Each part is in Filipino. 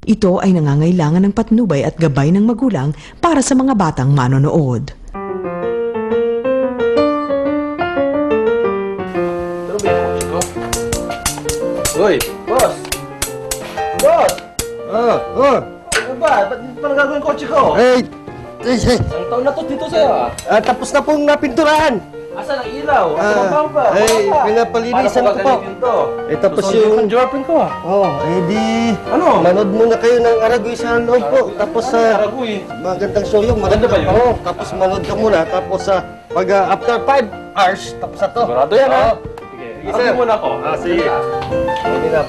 Ito ay nangangailangan ng patnubay at gabay ng magulang para sa mga batang manonood. Hoy, boss! Boss! Oh. Ano ba? Ba't pa nagagawin kotse ko? Isang taon na to dito sa'yo Tapos na pong napinturahan. Asan ang ilaw? Tumabang pa? Pinapalinisan ko po. Tapos yung girlfriend ko di... Ano? Manood muna kayo ng Aragoy sa loob po. Tapos Aragoy? magandang show yung Maganda ba yun? Oo, tapos manood ka muna. Tapos pag after 5 hours, tapos na to. Sigurado yan ha? Sige, Sige muna ako. Sige. Sige na.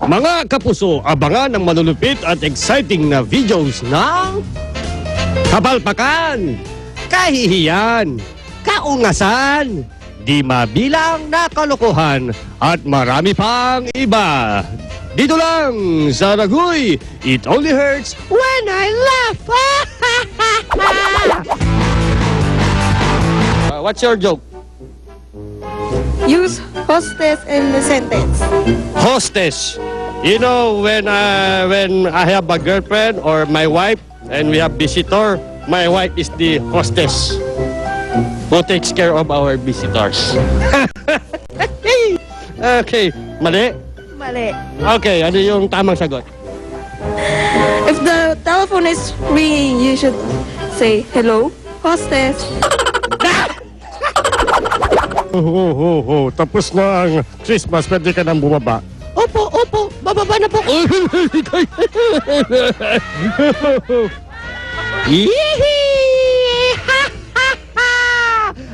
Mga kapuso, abangan ang malulupit at exciting na videos ng kapalpakan, kahihiyan, kaungasan, di mabilang na kalokohan at marami pang iba. Dito lang sa Ragoy, it only hurts when I laugh. What's your joke? Use hostess in the sentence. Hostess. You know, when I have a girlfriend or my wife and we have visitor, my wife is the hostess who takes care of our visitors. Okay, mali? Mali. Okay, ano yung tamang sagot? If the telephone is ringing, you should say, "Hello, hostess." Tapos na ang Christmas, pwede ka nang bumaba. Opo, bababa na po.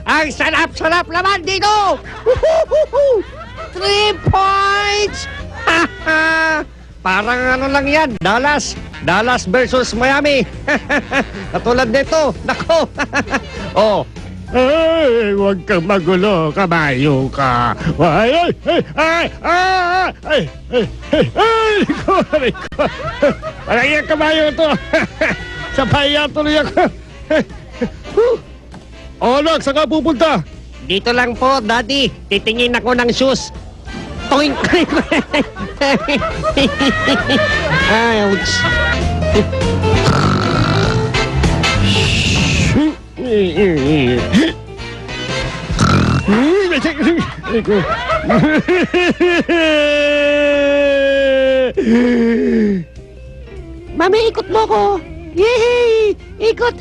Ang sarap-sarap naman dito! 3 points! Parang ano lang yan, Dallas versus Miami. Katulad nito, nako. Oh. Ay, huwag kang magulo, kabayo ka. Ay, ko. Parang yung kabayo to. Sa paya tuloy ako. Anak, saan ka pupunta? Dito lang po, Daddy. Titingin ako ng shoes. Toink! Ay, ouch. Mami, ikot mo ko. Yehey! Ikot!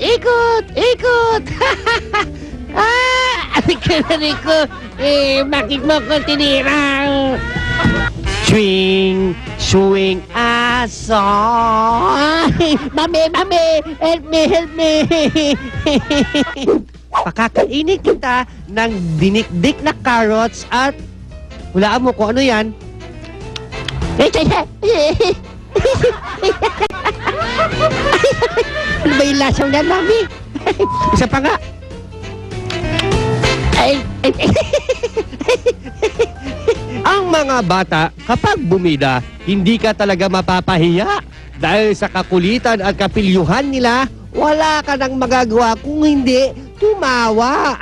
Ano ka na rin ko? Bakit mo ko tinira? Swing, aso. Mami, help me. Pakakainin kita ng dinikdik na carrots at hulaan mo kung ano yan. Ano ba yung lasaw na, Mami? Isa pa nga. Ang mga bata, kapag bumida, hindi ka talaga mapapahiya. Dahil sa kakulitan at kapilyuhan nila, wala ka nang magagawa kung hindi tumawa.